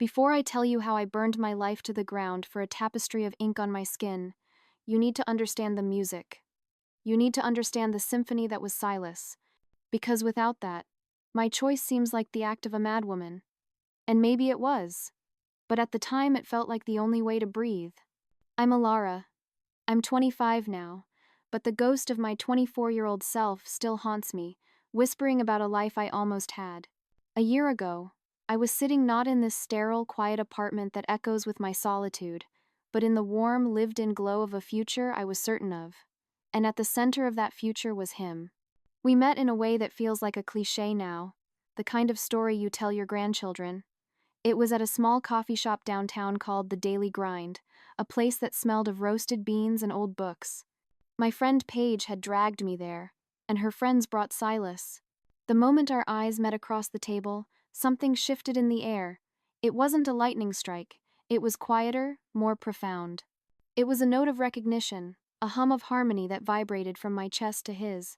Before I tell you how I burned my life to the ground for a tapestry of ink on my skin, you need to understand the music. You need to understand the symphony that was Silas, because without that, my choice seems like the act of a madwoman. And maybe it was, but at the time it felt like the only way to breathe. I'm Alara. I'm 25 now, but the ghost of my 24-year-old self still haunts me, whispering about a life I almost had. A year ago, I was sitting not in this sterile, quiet apartment that echoes with my solitude, but in the warm, lived-in glow of a future I was certain of. And at the center of that future was him. We met in a way that feels like a cliché now, the kind of story you tell your grandchildren. It was at a small coffee shop downtown called The Daily Grind, a place that smelled of roasted beans and old books. My friend Paige had dragged me there, and her friends brought Silas. The moment our eyes met across the table, something shifted in the air. It wasn't a lightning strike. It was quieter, more profound. It was a note of recognition, a hum of harmony that vibrated from my chest to his.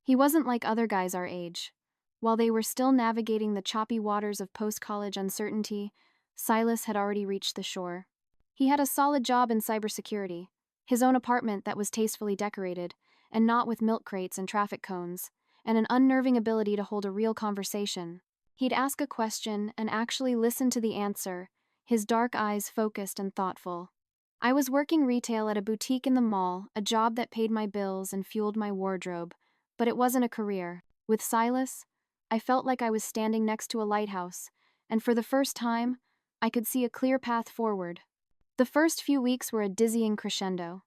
He wasn't like other guys our age. While they were still navigating the choppy waters of post-college uncertainty, Silas had already reached the shore. He had a solid job in cybersecurity, his own apartment that was tastefully decorated, and not with milk crates and traffic cones, and an unnerving ability to hold a real conversation. He'd ask a question and actually listen to the answer, his dark eyes focused and thoughtful. I was working retail at a boutique in the mall, a job that paid my bills and fueled my wardrobe, but it wasn't a career. With Silas, I felt like I was standing next to a lighthouse, and for the first time, I could see a clear path forward. The first few weeks were a dizzying crescendo.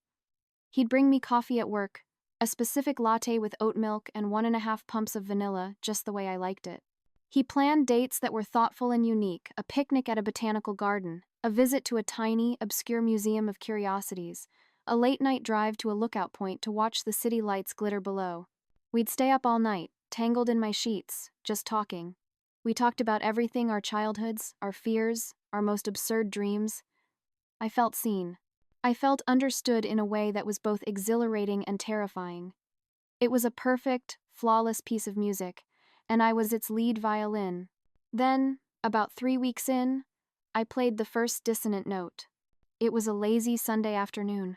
He'd bring me coffee at work, a specific latte with oat milk and 1.5 pumps of vanilla, just the way I liked it. He planned dates that were thoughtful and unique, a picnic at a botanical garden, a visit to a tiny, obscure museum of curiosities, a late-night drive to a lookout point to watch the city lights glitter below. We'd stay up all night, tangled in my sheets, just talking. We talked about everything, our childhoods, our fears, our most absurd dreams. I felt seen. I felt understood in a way that was both exhilarating and terrifying. It was a perfect, flawless piece of music, and I was its lead violin. Then, about 3 weeks in, I played the first dissonant note. It was a lazy Sunday afternoon.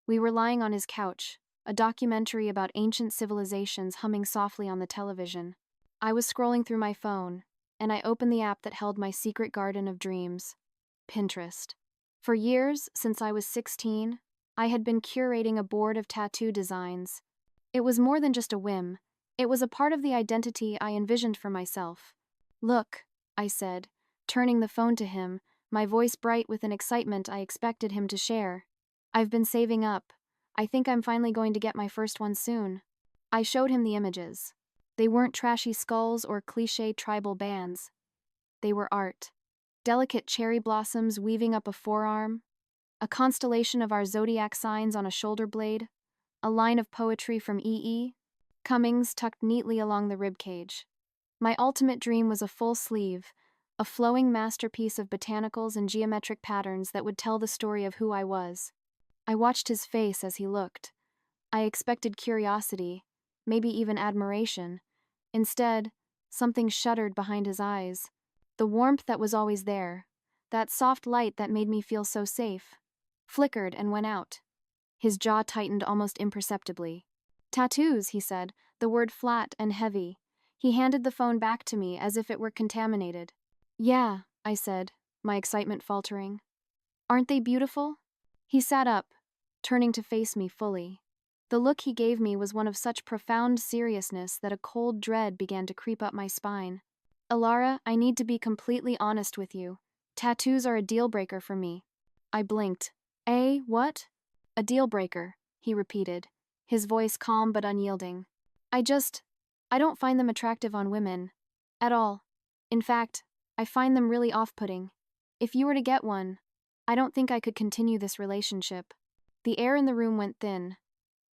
We were lying on his couch, a documentary about ancient civilizations humming softly on the television. I was scrolling through my phone, and I opened the app that held my secret garden of dreams, Pinterest. For years, since I was 16, I had been curating a board of tattoo designs. It was more than just a whim. It was a part of the identity I envisioned for myself. "Look," I said, turning the phone to him, my voice bright with an excitement I expected him to share. "I've been saving up. I think I'm finally going to get my first one soon." I showed him the images. They weren't trashy skulls or cliché tribal bands. They were art. Delicate cherry blossoms weaving up a forearm, a constellation of our zodiac signs on a shoulder blade, a line of poetry from E.E. Cummings tucked neatly along the ribcage. My ultimate dream was a full sleeve, a flowing masterpiece of botanicals and geometric patterns that would tell the story of who I was. I watched his face as he looked. I expected curiosity, maybe even admiration. Instead, something shuddered behind his eyes. The warmth that was always there, that soft light that made me feel so safe, flickered and went out. His jaw tightened almost imperceptibly. "Tattoos," he said, the word flat and heavy. He handed the phone back to me as if it were contaminated. "Yeah," I said, my excitement faltering. "Aren't they beautiful?" He sat up, turning to face me fully. The look he gave me was one of such profound seriousness that a cold dread began to creep up my spine. "Alara, I need to be completely honest with you. Tattoos are a deal-breaker for me." I blinked. What?" "A deal-breaker," he repeated, his voice calm but unyielding. I don't find them attractive on women. At all. In fact, I find them really off-putting. If you were to get one, I don't think I could continue this relationship." The air in the room went thin.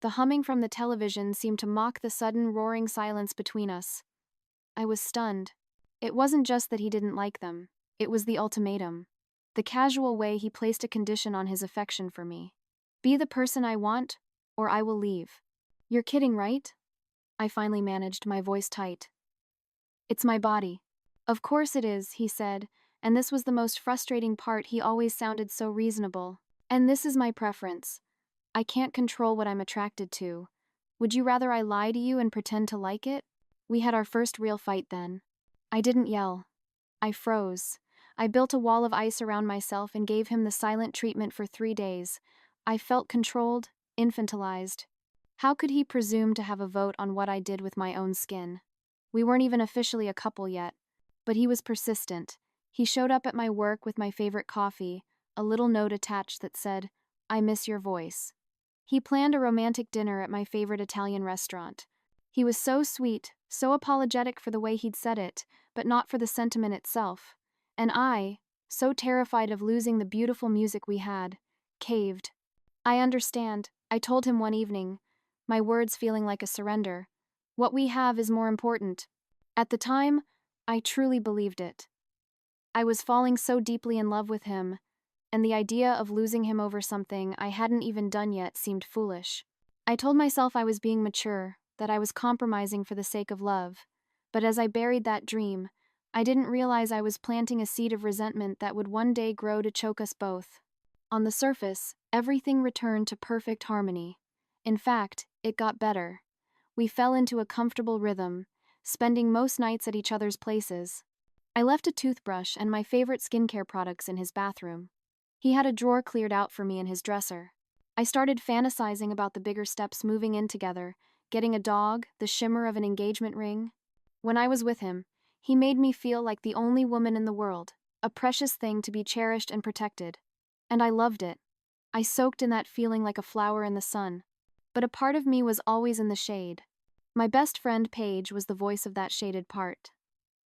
The humming from the television seemed to mock the sudden roaring silence between us. I was stunned. It wasn't just that he didn't like them. It was the ultimatum. The casual way he placed a condition on his affection for me. "Be the person I want, or I will leave." "You're kidding, right?" I finally managed, my voice tight. "It's my body." "Of course it is," he said, And this was the most frustrating part, he always sounded so reasonable. And this is my preference. I can't control what I'm attracted to. Would you rather I lie to you and pretend to like it? We had our first real fight then. I didn't yell. I froze. I built a wall of ice around myself and gave him the silent treatment for 3 days. I felt controlled, infantilized. How could he presume to have a vote on what I did with my own skin? We weren't even officially a couple yet, but he was persistent. He showed up at my work with my favorite coffee, a little note attached that said, "I miss your voice." He planned a romantic dinner at my favorite Italian restaurant. He was so sweet, so apologetic for the way he'd said it, but not for the sentiment itself. And I, so terrified of losing the beautiful music we had, caved. "I understand," I told him one evening, my words feeling like a surrender. "What we have is more important." At the time, I truly believed it. I was falling so deeply in love with him, and the idea of losing him over something I hadn't even done yet seemed foolish. I told myself I was being mature, that I was compromising for the sake of love, but as I buried that dream, I didn't realize I was planting a seed of resentment that would one day grow to choke us both. On the surface, everything returned to perfect harmony. In fact, it got better. We fell into a comfortable rhythm, spending most nights at each other's places. I left a toothbrush and my favorite skincare products in his bathroom. He had a drawer cleared out for me in his dresser. I started fantasizing about the bigger steps moving in together, getting a dog, the shimmer of an engagement ring. When I was with him, he made me feel like the only woman in the world, a precious thing to be cherished and protected. And I loved it. I soaked in that feeling like a flower in the sun. But a part of me was always in the shade. My best friend Paige was the voice of that shaded part.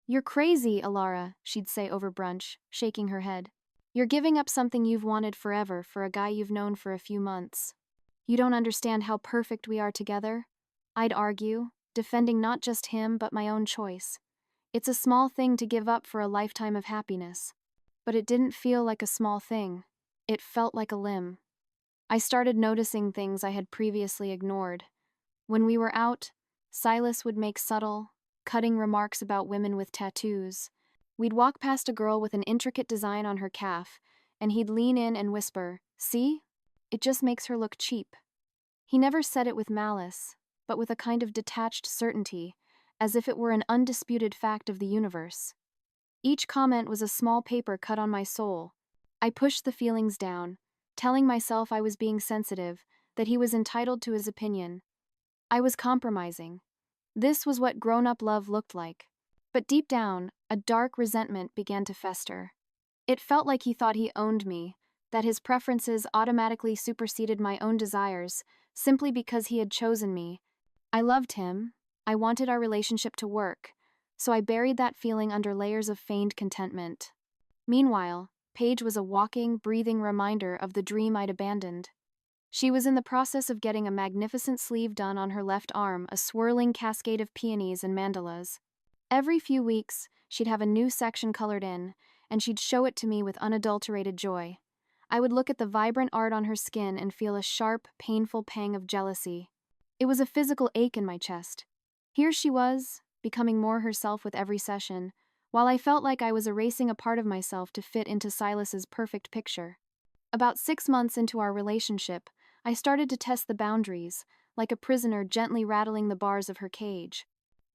"You're crazy, Alara," she'd say over brunch, shaking her head. "You're giving up something you've wanted forever for a guy you've known for a few months. You don't understand how perfect we are together," I'd argue, defending not just him but my own choice. It's a small thing to give up for a lifetime of happiness. But it didn't feel like a small thing. It felt like a limb. I started noticing things I had previously ignored. When we were out, Silas would make subtle, cutting remarks about women with tattoos. We'd walk past a girl with an intricate design on her calf, and he'd lean in and whisper, "See? It just makes her look cheap." He never said it with malice, but with a kind of detached certainty, as if it were an undisputed fact of the universe. Each comment was a small paper cut on my soul. I pushed the feelings down, telling myself I was being sensitive, that he was entitled to his opinion. I was compromising. This was what grown-up love looked like. But deep down, a dark resentment began to fester. It felt like he thought he owned me, that his preferences automatically superseded my own desires, simply because he had chosen me. I loved him. I wanted our relationship to work, so I buried that feeling under layers of feigned contentment. Meanwhile, Paige was a walking, breathing reminder of the dream I'd abandoned. She was in the process of getting a magnificent sleeve done on her left arm, a swirling cascade of peonies and mandalas. Every few weeks, she'd have a new section colored in, and she'd show it to me with unadulterated joy. I would look at the vibrant art on her skin and feel a sharp, painful pang of jealousy. It was a physical ache in my chest. Here she was, becoming more herself with every session, while I felt like I was erasing a part of myself to fit into Silas's perfect picture. About 6 months into our relationship, I started to test the boundaries, like a prisoner gently rattling the bars of her cage.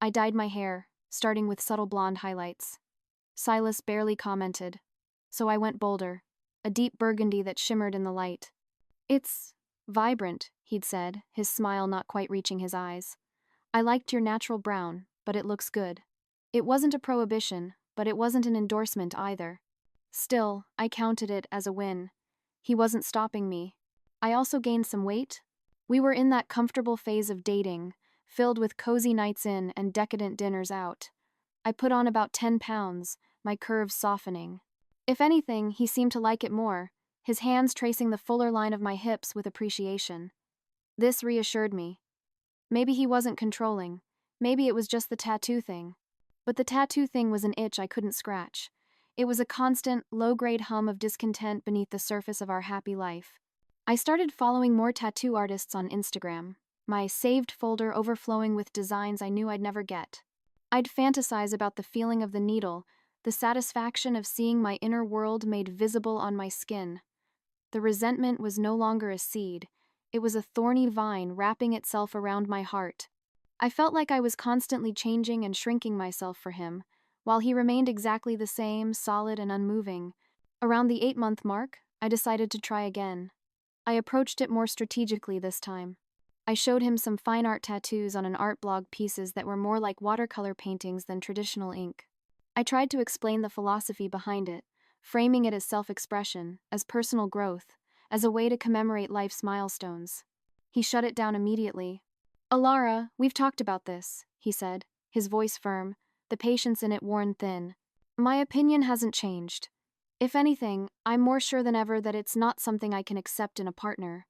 I dyed my hair, starting with subtle blonde highlights. Silas barely commented, so I went bolder, a deep burgundy that shimmered in the light. "It's vibrant," he'd said, his smile not quite reaching his eyes. "I liked your natural brown, but it looks good." It wasn't a prohibition, but it wasn't an endorsement either. Still, I counted it as a win. He wasn't stopping me. I also gained some weight. We were in that comfortable phase of dating, filled with cozy nights in and decadent dinners out. I put on about 10 pounds, my curves softening. If anything, he seemed to like it more, his hands tracing the fuller line of my hips with appreciation. This reassured me. Maybe he wasn't controlling. Maybe it was just the tattoo thing. But the tattoo thing was an itch I couldn't scratch. It was a constant, low-grade hum of discontent beneath the surface of our happy life. I started following more tattoo artists on Instagram, my saved folder overflowing with designs I knew I'd never get. I'd fantasize about the feeling of the needle, the satisfaction of seeing my inner world made visible on my skin. The resentment was no longer a seed, it was a thorny vine wrapping itself around my heart. I felt like I was constantly changing and shrinking myself for him, while he remained exactly the same, solid and unmoving. Around the 8-month mark, I decided to try again. I approached it more strategically this time. I showed him some fine art tattoos on an art blog pieces that were more like watercolor paintings than traditional ink. I tried to explain the philosophy behind it, framing it as self-expression, as personal growth, as a way to commemorate life's milestones. He shut it down immediately. "Alara, we've talked about this," he said, his voice firm, the patience in it worn thin. "My opinion hasn't changed. If anything, I'm more sure than ever that it's not something I can accept in a partner.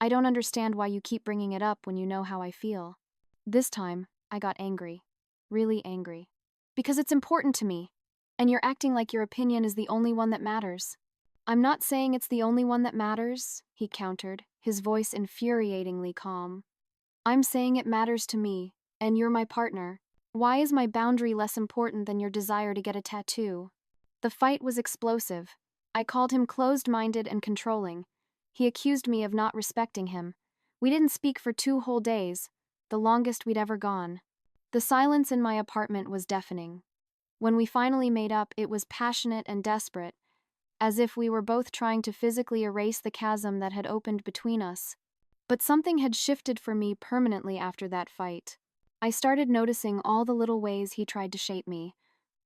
I don't understand why you keep bringing it up when you know how I feel." This time, I got angry. Really angry. "Because it's important to me, and you're acting like your opinion is the only one that matters." "I'm not saying it's the only one that matters," he countered, his voice infuriatingly calm. "I'm saying it matters to me, and you're my partner. Why is my boundary less important than your desire to get a tattoo?" The fight was explosive. I called him closed-minded and controlling. He accused me of not respecting him. We didn't speak for 2 whole days, the longest we'd ever gone. The silence in my apartment was deafening. When we finally made up, it was passionate and desperate, as if we were both trying to physically erase the chasm that had opened between us. But something had shifted for me permanently after that fight. I started noticing all the little ways he tried to shape me.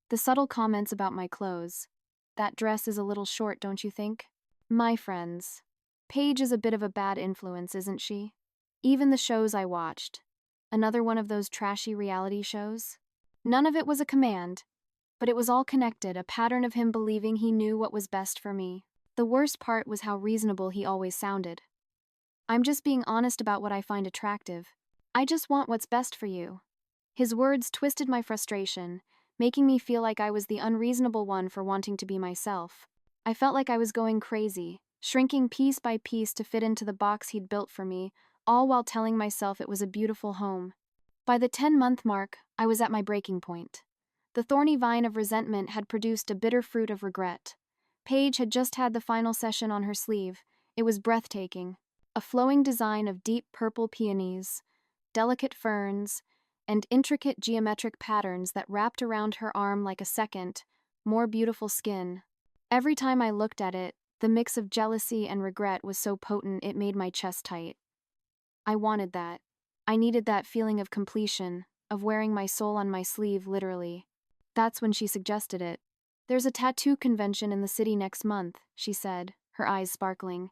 The subtle comments about my clothes. "That dress is a little short, don't you think?" My friends. "Paige is a bit of a bad influence, isn't she?" Even the shows I watched. Another one of those trashy reality shows. None of it was a command, but it was all connected, a pattern of him believing he knew what was best for me. The worst part was how reasonable he always sounded. "I'm just being honest about what I find attractive. I just want what's best for you." His words twisted my frustration, making me feel like I was the unreasonable one for wanting to be myself. I felt like I was going crazy, shrinking piece by piece to fit into the box he'd built for me, all while telling myself it was a beautiful home. By the 10-month mark, I was at my breaking point. The thorny vine of resentment had produced a bitter fruit of regret. Paige had just had the final session on her sleeve. It was breathtaking. A flowing design of deep purple peonies, delicate ferns, and intricate geometric patterns that wrapped around her arm like a second, more beautiful skin. Every time I looked at it, the mix of jealousy and regret was so potent it made my chest tight. I wanted that. I needed that feeling of completion, of wearing my soul on my sleeve, literally. That's when she suggested it. "There's a tattoo convention in the city next month," she said, her eyes sparkling.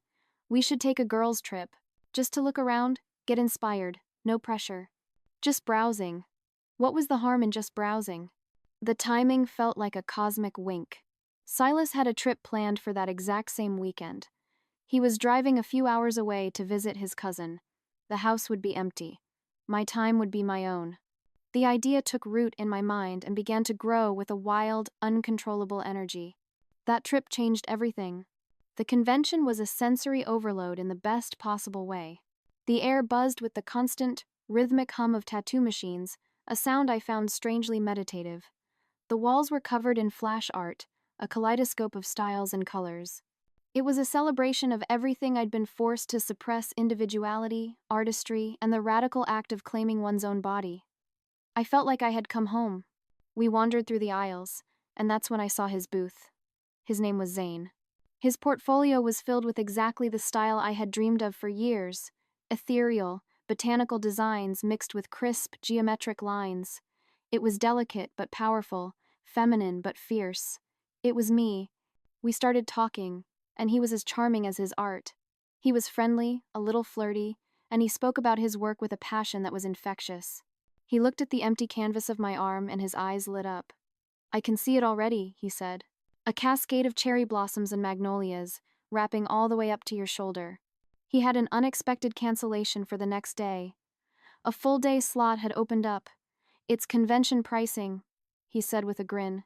"We should take a girls' trip. Just to look around, get inspired, no pressure. Just browsing." What was the harm in just browsing? The timing felt like a cosmic wink. Silas had a trip planned for that exact same weekend. He was driving a few hours away to visit his cousin. The house would be empty. My time would be my own. The idea took root in my mind and began to grow with a wild, uncontrollable energy. That trip changed everything. The convention was a sensory overload in the best possible way. The air buzzed with the constant, rhythmic hum of tattoo machines, a sound I found strangely meditative. The walls were covered in flash art, a kaleidoscope of styles and colors. It was a celebration of everything I'd been forced to suppress: individuality, artistry, and the radical act of claiming one's own body. I felt like I had come home. We wandered through the aisles, and that's when I saw his booth. His name was Zane. His portfolio was filled with exactly the style I had dreamed of for years: ethereal, botanical designs mixed with crisp, geometric lines. It was delicate but powerful, feminine but fierce. It was me. We started talking, and he was as charming as his art. He was friendly, a little flirty, and he spoke about his work with a passion that was infectious. He looked at the empty canvas of my arm, and his eyes lit up. "I can see it already," he said. "A cascade of cherry blossoms and magnolias, wrapping all the way up to your shoulder." He had an unexpected cancellation for the next day. A full-day slot had opened up. "It's convention pricing," he said with a grin.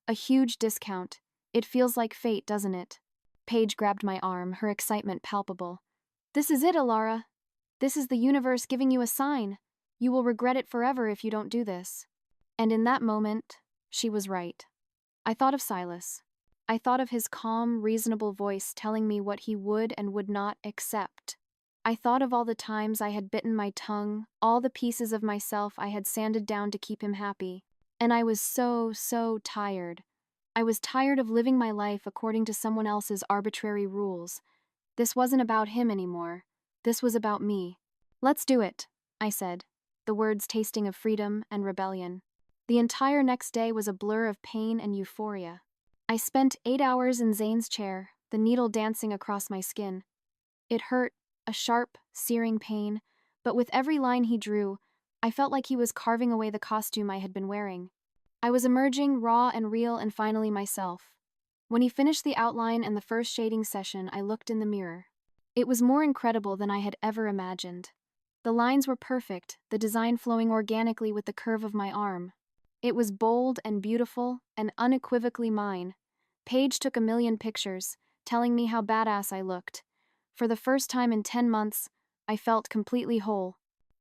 "A huge discount. It feels like fate, doesn't it?" Paige grabbed my arm, her excitement palpable. "This is it, Alara. This is the universe giving you a sign. You will regret it forever if you don't do this." And in that moment, she was right. I thought of Silas. I thought of his calm, reasonable voice telling me what he would and would not accept. I thought of all the times I had bitten my tongue, all the pieces of myself I had sanded down to keep him happy. And I was so tired. I was tired of living my life according to someone else's arbitrary rules. This wasn't about him anymore. This was about me. "Let's do it," I said, the words tasting of freedom and rebellion. The entire next day was a blur of pain and euphoria. I spent 8 hours in Zane's chair, the needle dancing across my skin. It hurt, a sharp, searing pain, but with every line he drew, I felt like he was carving away the costume I had been wearing. I was emerging raw and real and finally myself. When he finished the outline and the first shading session, I looked in the mirror. It was more incredible than I had ever imagined. The lines were perfect, the design flowing organically with the curve of my arm. It was bold and beautiful and unequivocally mine. Paige took a million pictures, telling me how badass I looked. For the first time in 10 months, I felt completely whole.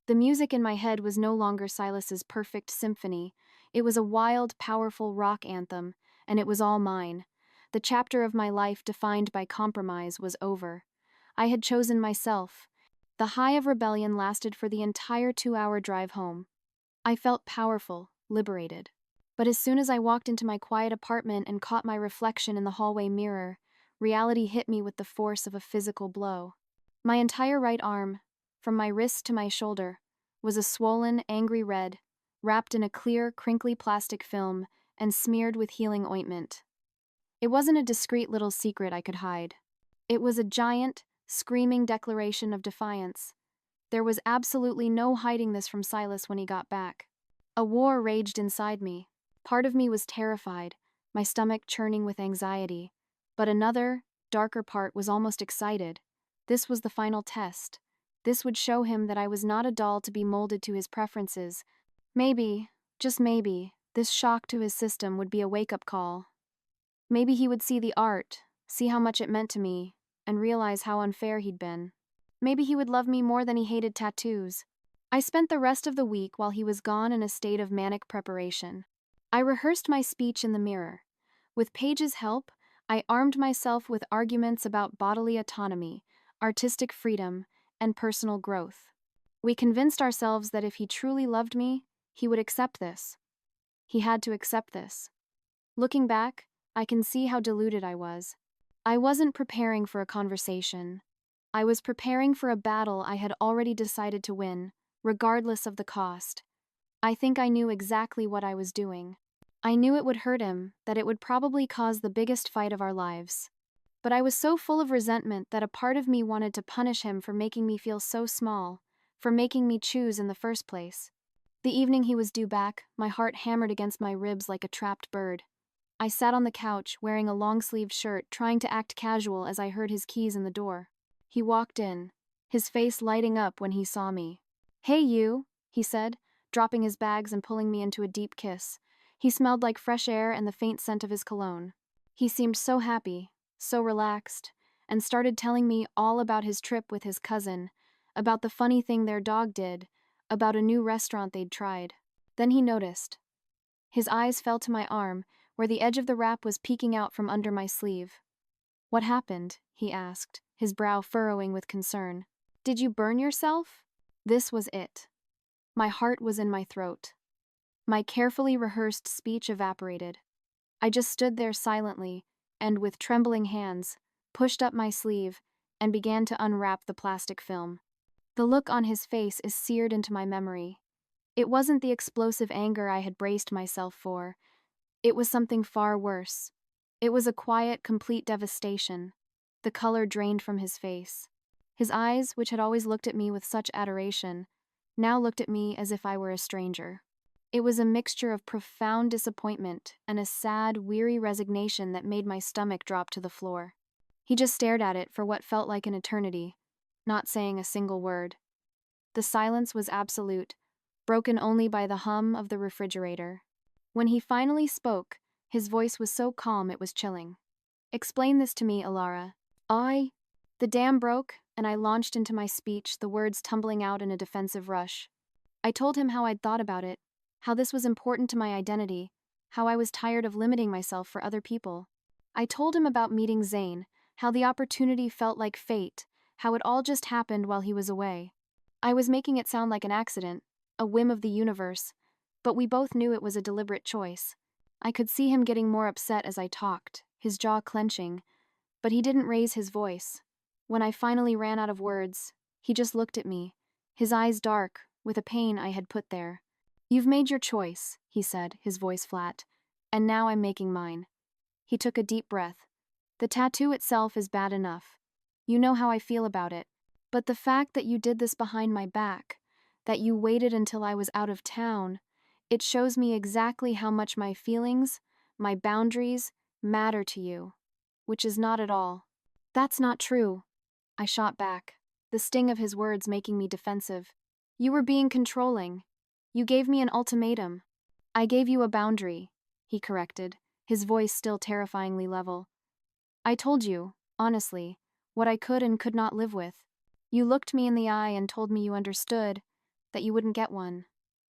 The music in my head was no longer Silas's perfect symphony. It was a wild, powerful rock anthem, and it was all mine. The chapter of my life defined by compromise was over. I had chosen myself. The high of rebellion lasted for the entire 2-hour drive home. I felt powerful, liberated. But as soon as I walked into my quiet apartment and caught my reflection in the hallway mirror, reality hit me with the force of a physical blow. My entire right arm, from my wrist to my shoulder, was a swollen, angry red, wrapped in a clear, crinkly plastic film and smeared with healing ointment. It wasn't a discreet little secret I could hide. It was a giant, screaming declaration of defiance. There was absolutely no hiding this from Silas when he got back. A war raged inside me. Part of me was terrified, my stomach churning with anxiety. But another, darker part was almost excited. This was the final test. This would show him that I was not a doll to be molded to his preferences. Maybe, just maybe, this shock to his system would be a wake-up call. Maybe he would see the art, see how much it meant to me, and realize how unfair he'd been. Maybe he would love me more than he hated tattoos. I spent the rest of the week while he was gone in a state of manic preparation. I rehearsed my speech in the mirror. With Paige's help, I armed myself with arguments about bodily autonomy, artistic freedom, and personal growth. We convinced ourselves that if he truly loved me, he would accept this. He had to accept this. Looking back, I can see how deluded I was. I wasn't preparing for a conversation. I was preparing for a battle I had already decided to win, regardless of the cost. I think I knew exactly what I was doing. I knew it would hurt him, that it would probably cause the biggest fight of our lives. But I was so full of resentment that a part of me wanted to punish him for making me feel so small, for making me choose in the first place. The evening he was due back, my heart hammered against my ribs like a trapped bird. I sat on the couch, wearing a long-sleeved shirt, trying to act casual as I heard his keys in the door. He walked in, his face lighting up when he saw me. "Hey you," he said, dropping his bags and pulling me into a deep kiss. He smelled like fresh air and the faint scent of his cologne. He seemed so happy, so relaxed, and started telling me all about his trip with his cousin, about the funny thing their dog did, about a new restaurant they'd tried. Then he noticed. His eyes fell to my arm, where the edge of the wrap was peeking out from under my sleeve. "What happened?" he asked, his brow furrowing with concern. "Did you burn yourself?" This was it. My heart was in my throat. My carefully rehearsed speech evaporated. I just stood there silently, and with trembling hands, pushed up my sleeve and began to unwrap the plastic film. The look on his face is seared into my memory. It wasn't the explosive anger I had braced myself for. It was something far worse. It was a quiet, complete devastation. The color drained from his face. His eyes, which had always looked at me with such adoration, now looked at me as if I were a stranger. It was a mixture of profound disappointment and a sad, weary resignation that made my stomach drop to the floor. He just stared at it for what felt like an eternity, not saying a single word. The silence was absolute, broken only by the hum of the refrigerator. When he finally spoke, his voice was so calm it was chilling. "Explain this to me, Alara." The dam broke, and I launched into my speech, the words tumbling out in a defensive rush. I told him how I'd thought about it, how this was important to my identity, how I was tired of limiting myself for other people. I told him about meeting Zane, how the opportunity felt like fate, how it all just happened while he was away. I was making it sound like an accident, a whim of the universe, but we both knew it was a deliberate choice. I could see him getting more upset as I talked, his jaw clenching, but he didn't raise his voice. When I finally ran out of words, he just looked at me, his eyes dark, with a pain I had put there. "You've made your choice," he said, his voice flat, "and now I'm making mine." He took a deep breath. "The tattoo itself is bad enough. You know how I feel about it. But the fact that you did this behind my back, that you waited until I was out of town, it shows me exactly how much my feelings, my boundaries, matter to you. Which is not at all." "That's not true," I shot back, the sting of his words making me defensive. "You were being controlling. You gave me an ultimatum." "I gave you a boundary," he corrected, his voice still terrifyingly level. "I told you, honestly, what I could and could not live with. You looked me in the eye and told me you understood, that you wouldn't get one.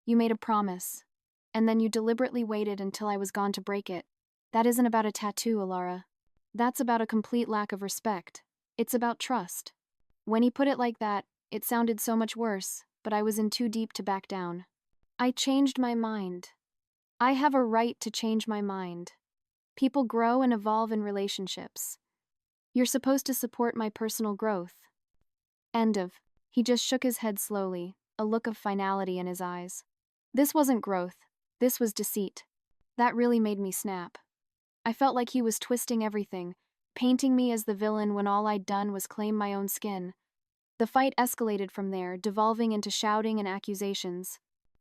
You made a promise. And then you deliberately waited until I was gone to break it. That isn't about a tattoo, Alara. That's about a complete lack of respect. It's about trust." When he put it like that, it sounded so much worse, but I was in too deep to back down. "I changed my mind. I have a right to change my mind. People grow and evolve in relationships. You're supposed to support my personal growth." End of. He just shook his head slowly, a look of finality in his eyes. This wasn't growth. This was deceit. That really made me snap. I felt like he was twisting everything, painting me as the villain when all I'd done was claim my own skin. The fight escalated from there, devolving into shouting and accusations.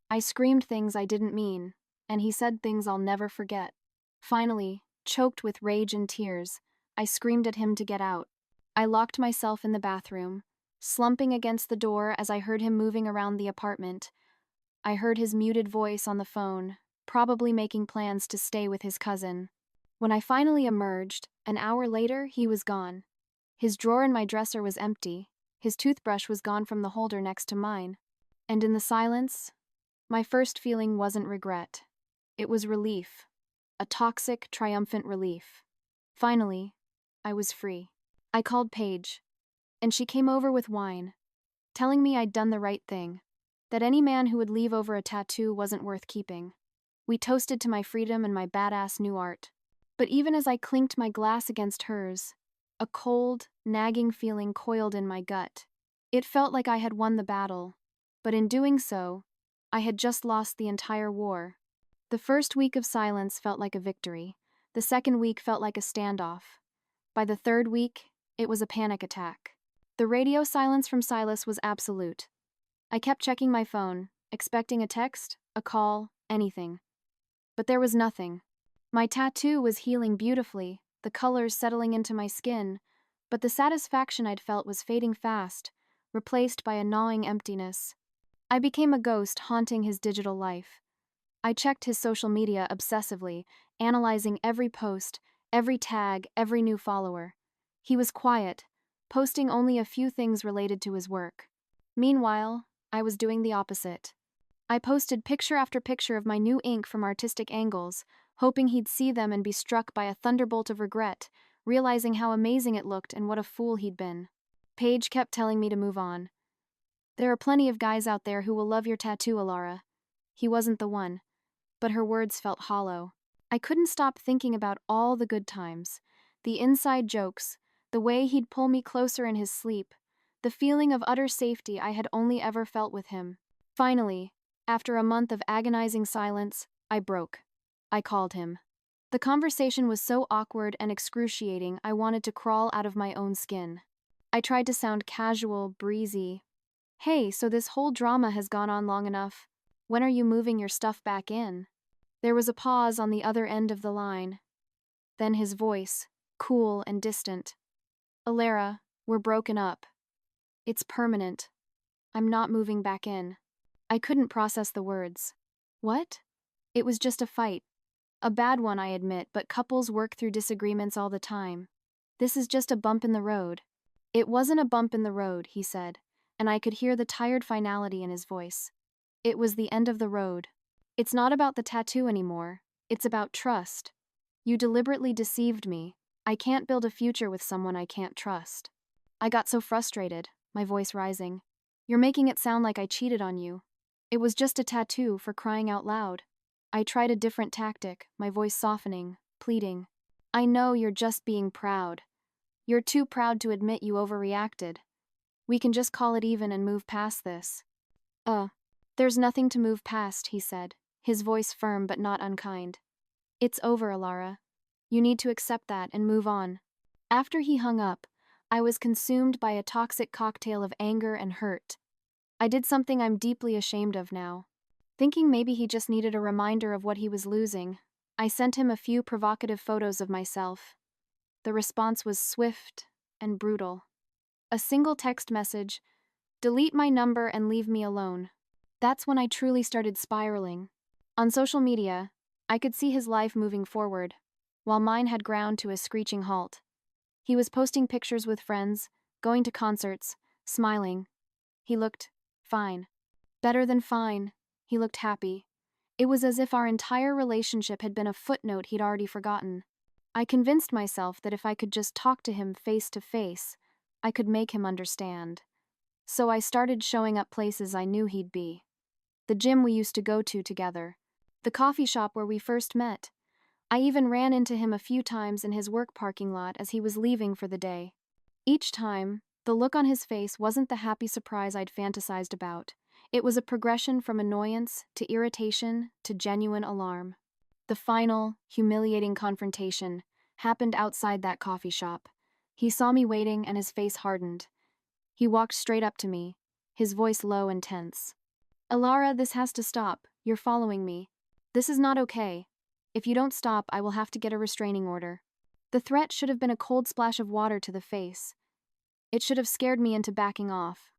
I screamed things I didn't mean, and he said things I'll never forget. Finally, choked with rage and tears, I screamed at him to get out. I locked myself in the bathroom, slumping against the door as I heard him moving around the apartment. I heard his muted voice on the phone, probably making plans to stay with his cousin. When I finally emerged, an hour later, he was gone. His drawer in my dresser was empty, his toothbrush was gone from the holder next to mine. And in the silence, my first feeling wasn't regret. It was relief. A toxic, triumphant relief. Finally, I was free. I called Paige, and she came over with wine, telling me I'd done the right thing, that any man who would leave over a tattoo wasn't worth keeping. We toasted to my freedom and my badass new art. But even as I clinked my glass against hers, a cold, nagging feeling coiled in my gut. It felt like I had won the battle, but in doing so, I had just lost the entire war. The first week of silence felt like a victory. The second week felt like a standoff. By the third week, it was a panic attack. The radio silence from Silas was absolute. I kept checking my phone, expecting a text, a call, anything. But there was nothing. My tattoo was healing beautifully, the colors settling into my skin, but the satisfaction I'd felt was fading fast, replaced by a gnawing emptiness. I became a ghost haunting his digital life. I checked his social media obsessively, analyzing every post, every tag, every new follower. He was quiet, posting only a few things related to his work. Meanwhile, I was doing the opposite. I posted picture after picture of my new ink from artistic angles, hoping he'd see them and be struck by a thunderbolt of regret, realizing how amazing it looked and what a fool he'd been. Paige kept telling me to move on. "There are plenty of guys out there who will love your tattoo, Alara." He wasn't the one, but her words felt hollow. I couldn't stop thinking about all the good times, the inside jokes, the way he'd pull me closer in his sleep, the feeling of utter safety I had only ever felt with him. Finally, after a month of agonizing silence, I broke. I called him. The conversation was so awkward and excruciating I wanted to crawl out of my own skin. I tried to sound casual, breezy. "Hey, so this whole drama has gone on long enough. When are you moving your stuff back in?" There was a pause on the other end of the line. Then his voice, cool and distant. "Alara, we're broken up. It's permanent. I'm not moving back in." I couldn't process the words. What? It was just a fight. A bad one, I admit, but couples work through disagreements all the time. "This is just a bump in the road." "It wasn't a bump in the road," he said, and I could hear the tired finality in his voice. "It was the end of the road. It's not about the tattoo anymore. It's about trust. You deliberately deceived me. I can't build a future with someone I can't trust. I got so frustrated, my voice rising. You're making it sound like I cheated on you. It was just a tattoo, for crying out loud. I tried a different tactic, my voice softening, pleading. I know you're just being proud. You're too proud to admit you overreacted. We can just call it even and move past this. There's nothing to move past, he said, his voice firm but not unkind. It's over, Alara. You need to accept that and move on. After he hung up, I was consumed by a toxic cocktail of anger and hurt. I did something I'm deeply ashamed of now. Thinking maybe he just needed a reminder of what he was losing, I sent him a few provocative photos of myself. The response was swift and brutal. A single text message, "Delete my number and leave me alone." That's when I truly started spiraling. On social media, I could see his life moving forward, while mine had ground to a screeching halt. He was posting pictures with friends, going to concerts, smiling. He looked fine. Better than fine. He looked happy. It was as if our entire relationship had been a footnote he'd already forgotten. I convinced myself that if I could just talk to him face to face, I could make him understand. So I started showing up places I knew he'd be. The gym we used to go to together. The coffee shop where we first met. I even ran into him a few times in his work parking lot as he was leaving for the day. Each time, the look on his face wasn't the happy surprise I'd fantasized about. It was a progression from annoyance to irritation to genuine alarm. The final, humiliating confrontation happened outside that coffee shop. He saw me waiting and his face hardened. He walked straight up to me, his voice low and tense. "Alara, this has to stop. You're following me. This is not okay. If you don't stop, I will have to get a restraining order." The threat should have been a cold splash of water to the face. It should have scared me into backing off.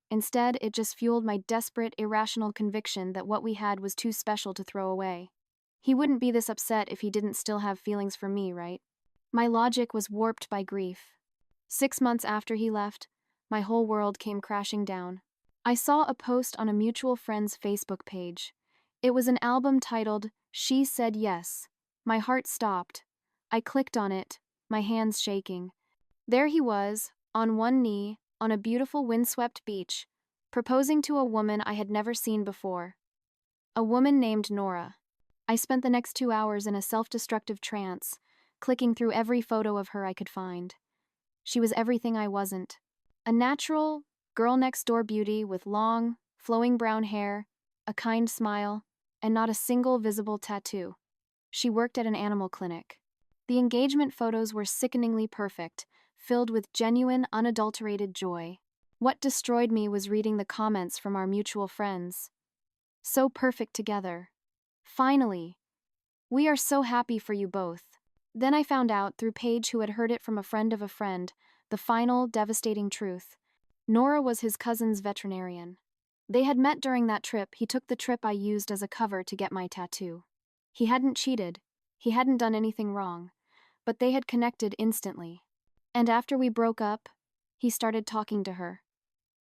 Instead, it just fueled my desperate, irrational conviction that what we had was too special to throw away. He wouldn't be this upset if he didn't still have feelings for me, right? My logic was warped by grief. 6 months after he left, my whole world came crashing down. I saw a post on a mutual friend's Facebook page. It was an album titled, "She Said Yes." My heart stopped. I clicked on it, my hands shaking. There he was, on one knee, on a beautiful windswept beach, proposing to a woman I had never seen before. A woman named Nora. I spent the next 2 hours in a self-destructive trance, clicking through every photo of her I could find. She was everything I wasn't. A natural, girl-next-door beauty with long, flowing brown hair, a kind smile, and not a single visible tattoo. She worked at an animal clinic. The engagement photos were sickeningly perfect, filled with genuine, unadulterated joy. What destroyed me was reading the comments from our mutual friends. "So perfect together. Finally. We are so happy for you both." Then I found out, through Paige who had heard it from a friend of a friend, the final, devastating truth. Nora was his cousin's veterinarian. They had met during that trip. He took the trip I used as a cover to get my tattoo. He hadn't cheated. He hadn't done anything wrong. But they had connected instantly. And after we broke up, he started talking to her.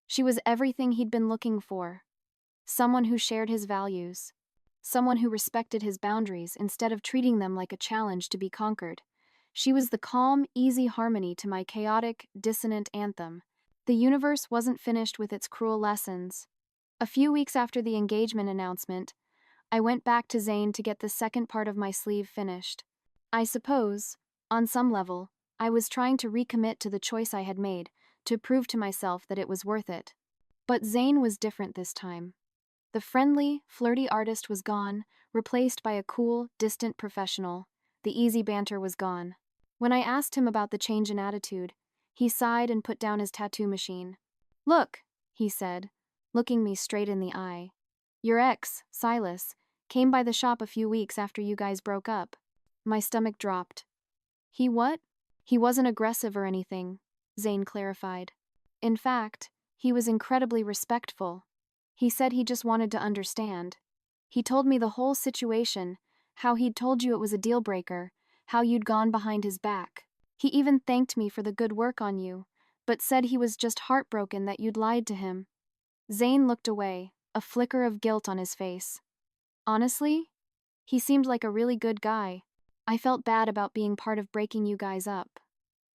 She was everything he'd been looking for. Someone who shared his values. Someone who respected his boundaries instead of treating them like a challenge to be conquered. She was the calm, easy harmony to my chaotic, dissonant anthem. The universe wasn't finished with its cruel lessons. A few weeks after the engagement announcement, I went back to Zane to get the second part of my sleeve finished. I suppose, on some level, I was trying to recommit to the choice I had made, to prove to myself that it was worth it. But Zane was different this time. The friendly, flirty artist was gone, replaced by a cool, distant professional. The easy banter was gone. When I asked him about the change in attitude, he sighed and put down his tattoo machine. "Look," he said, looking me straight in the eye. "Your ex, Silas, came by the shop a few weeks after you guys broke up." My stomach dropped. "He what?" "He wasn't aggressive or anything," Zane clarified. "In fact, he was incredibly respectful. He said he just wanted to understand. He told me the whole situation, how he'd told you it was a dealbreaker, how you'd gone behind his back. He even thanked me for the good work on you, but said he was just heartbroken that you'd lied to him." Zane looked away, a flicker of guilt on his face. "Honestly, He seemed like a really good guy. I felt bad about being part of breaking you guys up.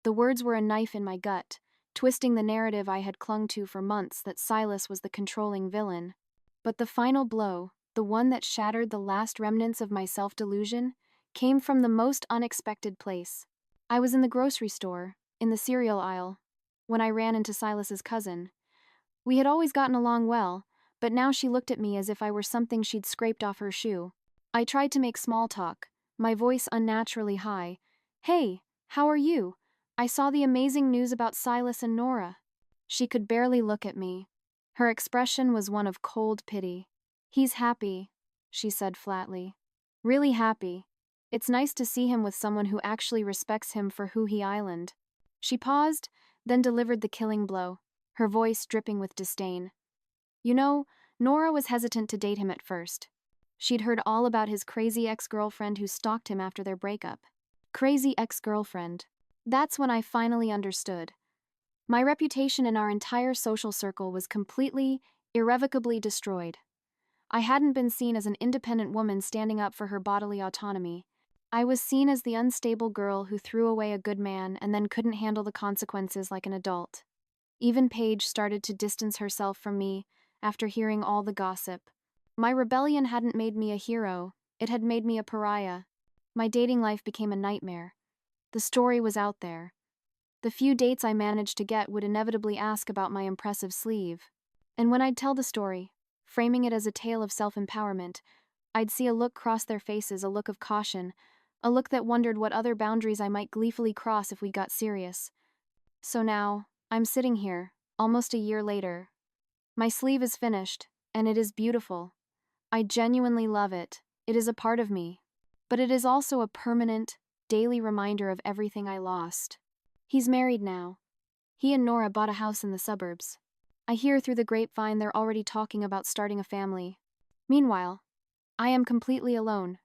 The words were a knife in my gut, twisting the narrative I had clung to for months that Silas was the controlling villain. But the final blow, the one that shattered the last remnants of my self-delusion, came from the most unexpected place. I was in the grocery store, in the cereal aisle, when I ran into Silas's cousin. We had always gotten along well, but now she looked at me as if I were something she'd scraped off her shoe. I tried to make small talk, my voice unnaturally high. "Hey, how are you? I saw the amazing news about Silas and Nora." She could barely look at me. Her expression was one of cold pity. "He's happy," she said flatly. "Really happy. It's nice to see him with someone who actually respects him for who he island." She paused, then delivered the killing blow, her voice dripping with disdain. "You know, Nora was hesitant to date him at first. She'd heard all about his crazy ex-girlfriend who stalked him after their breakup. Crazy ex-girlfriend. That's when I finally understood. My reputation in our entire social circle was completely, irrevocably destroyed. I hadn't been seen as an independent woman standing up for her bodily autonomy. I was seen as the unstable girl who threw away a good man and then couldn't handle the consequences like an adult. Even Paige started to distance herself from me after hearing all the gossip. My rebellion hadn't made me a hero, it had made me a pariah. My dating life became a nightmare. The story was out there. The few dates I managed to get would inevitably ask about my impressive sleeve. And when I'd tell the story, framing it as a tale of self-empowerment, I'd see a look cross their faces, a look of caution, a look that wondered what other boundaries I might gleefully cross if we got serious. So now, I'm sitting here, almost a year later. My sleeve is finished, and it is beautiful. I genuinely love it. It is a part of me. But it is also a permanent, daily reminder of everything I lost. He's married now. He and Nora bought a house in the suburbs. I hear through the grapevine they're already talking about starting a family. Meanwhile, I am completely alone,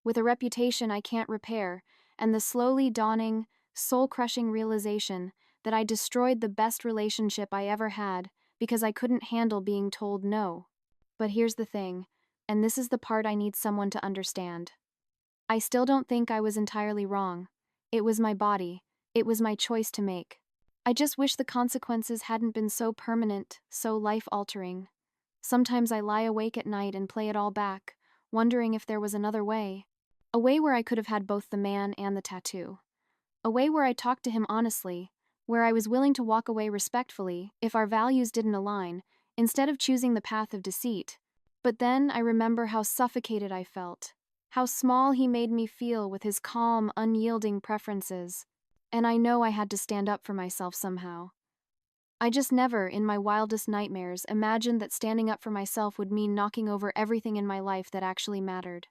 with a reputation I can't repair, and the slowly dawning, soul-crushing realization that I destroyed the best relationship I ever had because I couldn't handle being told no. But here's the thing, and this is the part I need someone to understand. I still don't think I was entirely wrong. It was my body. It was my choice to make. I just wish the consequences hadn't been so permanent, so life-altering. Sometimes I lie awake at night and play it all back, wondering if there was another way. A way where I could have had both the man and the tattoo. A way where I talked to him honestly, where I was willing to walk away respectfully if our values didn't align, instead of choosing the path of deceit. But then I remember how suffocated I felt, how small he made me feel with his calm, unyielding preferences. And I know I had to stand up for myself somehow. I just never, in my wildest nightmares, imagined that standing up for myself would mean knocking over everything in my life that actually mattered.